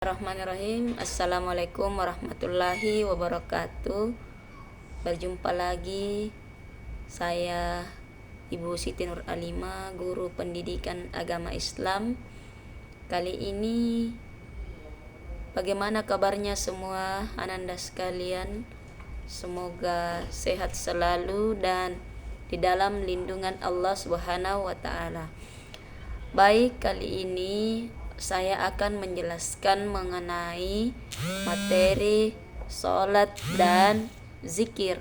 Bismillahirrahmanirrahim. Assalamualaikum warahmatullahi wabarakatuh. Berjumpa lagi saya Ibu Siti Nur Alima, guru pendidikan agama Islam. Kali ini bagaimana kabarnya semua ananda sekalian? Semoga sehat selalu dan di dalam lindungan Allah Subhanahu wa taala. Baik, kali ini saya akan menjelaskan mengenai materi sholat dan zikir,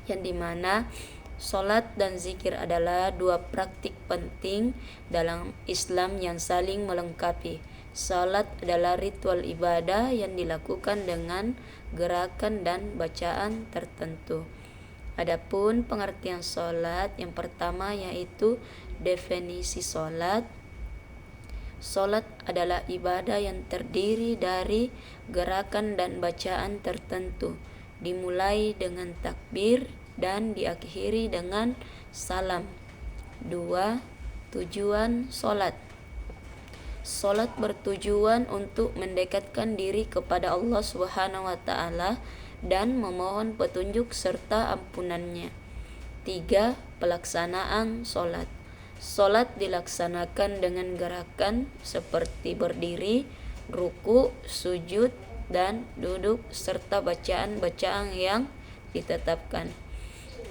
yang dimana sholat dan zikir adalah dua praktik penting dalam Islam yang saling melengkapi. Sholat adalah ritual ibadah yang dilakukan dengan gerakan dan bacaan tertentu. Adapun pengertian sholat, yang pertama yaitu definisi sholat. Sholat adalah ibadah yang terdiri dari gerakan dan bacaan tertentu, dimulai dengan takbir dan diakhiri dengan salam. 2. Tujuan sholat. Sholat bertujuan untuk mendekatkan diri kepada Allah Subhanahu wa taala dan memohon petunjuk serta ampunannya. 3. Pelaksanaan sholat. Sholat dilaksanakan dengan gerakan seperti berdiri, ruku, sujud, dan duduk, serta bacaan-bacaan yang ditetapkan.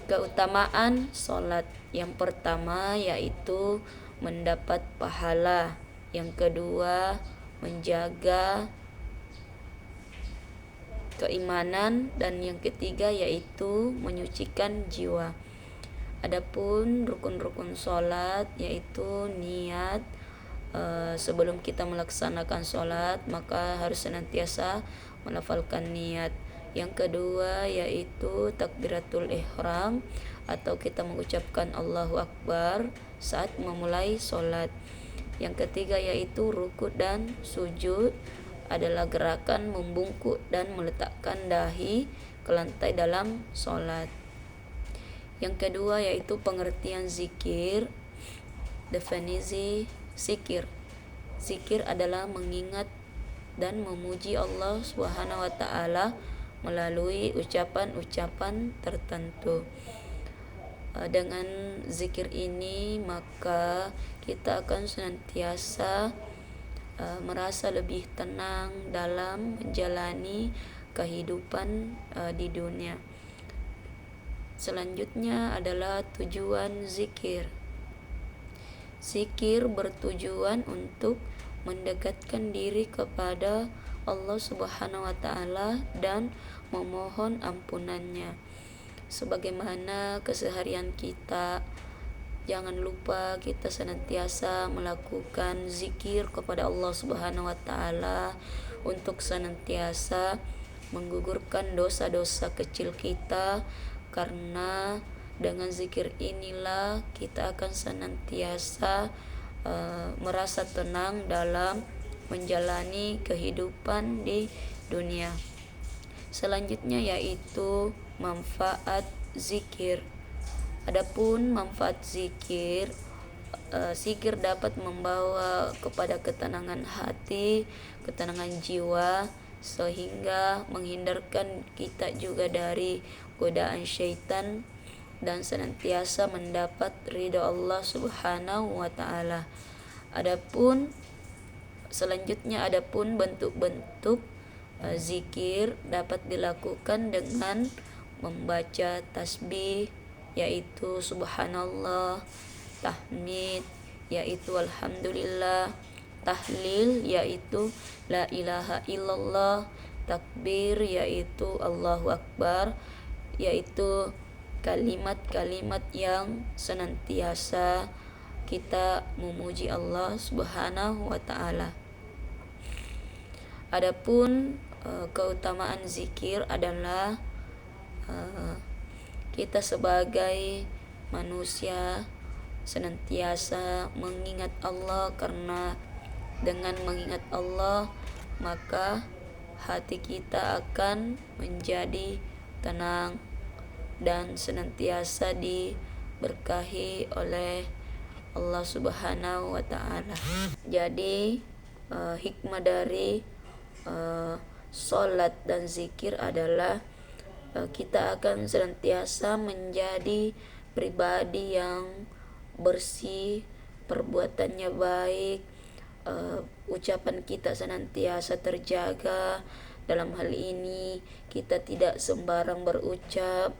Keutamaan sholat, yang pertama yaitu mendapat pahala, yang kedua menjaga keimanan, dan yang ketiga yaitu menyucikan jiwa. Adapun rukun-rukun sholat yaitu niat. Sebelum kita melaksanakan sholat maka harus senantiasa melafalkan niat. Yang kedua yaitu takbiratul ihram, atau kita mengucapkan Allahu Akbar saat memulai sholat. Yang ketiga yaitu ruku dan sujud, adalah gerakan membungkuk dan meletakkan dahi ke lantai dalam sholat. Yang kedua yaitu pengertian zikir. Definisi zikir. Zikir adalah mengingat dan memuji Allah Subhanahu wa taala melalui ucapan-ucapan tertentu. Dengan zikir ini maka kita akan senantiasa merasa lebih tenang dalam menjalani kehidupan di dunia. Selanjutnya adalah tujuan zikir. Zikir bertujuan untuk mendekatkan diri kepada Allah Subhanahu wa taala dan memohon ampunannya. Sebagaimana keseharian kita, jangan lupa kita senantiasa melakukan zikir kepada Allah Subhanahu wa taala untuk senantiasa menggugurkan dosa-dosa kecil kita, karena dengan zikir inilah kita akan senantiasa merasa tenang dalam menjalani kehidupan di dunia. Selanjutnya yaitu manfaat zikir. Adapun manfaat zikir, zikir dapat membawa kepada ketenangan hati, ketenangan jiwa, sehingga menghindarkan kita juga dari godaan syaitan dan senantiasa mendapat ridha Allah Subhanahu wa taala. Adapun bentuk-bentuk zikir dapat dilakukan dengan membaca tasbih yaitu subhanallah, tahmid yaitu alhamdulillah, tahlil yaitu la ilaha illallah, takbir yaitu Allahu Akbar, yaitu kalimat-kalimat yang senantiasa kita memuji Allah Subhanahu wa taala. Adapun keutamaan zikir adalah kita sebagai manusia senantiasa mengingat Allah, karena dengan mengingat Allah maka hati kita akan menjadi tenang dan senantiasa diberkahi oleh Allah Subhanahu wa taala. Jadi hikmah dari sholat dan zikir adalah kita akan senantiasa menjadi pribadi yang bersih, perbuatannya baik, ucapan kita senantiasa terjaga. Dalam hal ini kita tidak sembarang berucap,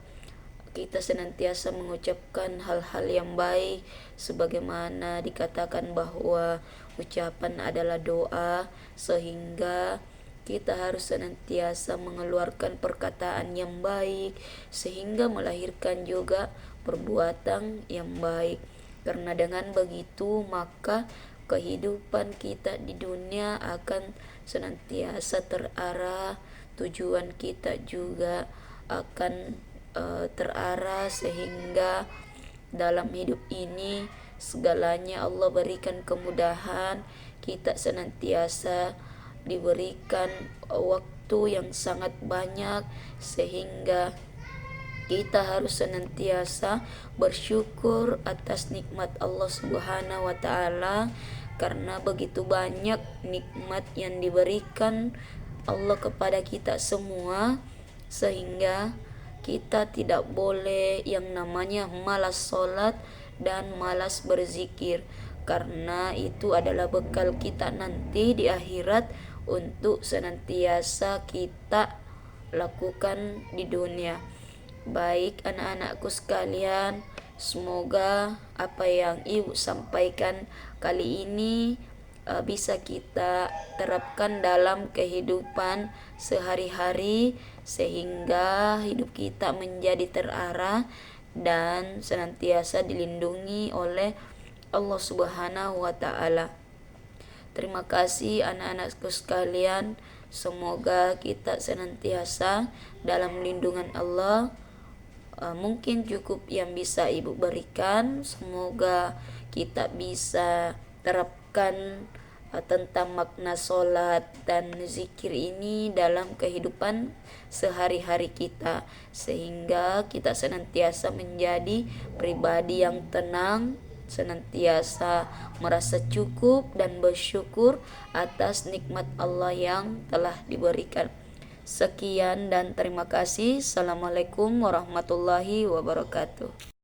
kita senantiasa mengucapkan hal-hal yang baik, sebagaimana dikatakan bahwa ucapan adalah doa, sehingga kita harus senantiasa mengeluarkan perkataan yang baik sehingga melahirkan juga perbuatan yang baik. Karena dengan begitu maka kehidupan kita di dunia akan senantiasa terarah, tujuan kita juga akan terarah, sehingga dalam hidup ini segalanya Allah berikan kemudahan, kita senantiasa diberikan waktu yang sangat banyak, sehingga kita harus senantiasa bersyukur atas nikmat Allah Subhanahu wa taala, karena begitu banyak nikmat yang diberikan Allah kepada kita semua, sehingga kita tidak boleh yang namanya malas sholat dan malas berzikir, karena itu adalah bekal kita nanti di akhirat untuk senantiasa kita lakukan di dunia. Baik anak-anakku sekalian, semoga apa yang ibu sampaikan kali ini bisa kita terapkan dalam kehidupan sehari-hari, sehingga hidup kita menjadi terarah dan senantiasa dilindungi oleh Allah Subhanahu wa taala. Terima kasih anak-anakku sekalian, semoga kita senantiasa dalam lindungan Allah. Mungkin cukup yang bisa ibu berikan. Semoga kita bisa terapkan tentang makna sholat dan zikir ini dalam kehidupan sehari-hari kita, sehingga kita senantiasa menjadi pribadi yang tenang, senantiasa merasa cukup dan bersyukur atas nikmat Allah yang telah diberikan. Sekian dan terima kasih. Assalamualaikum warahmatullahi wabarakatuh.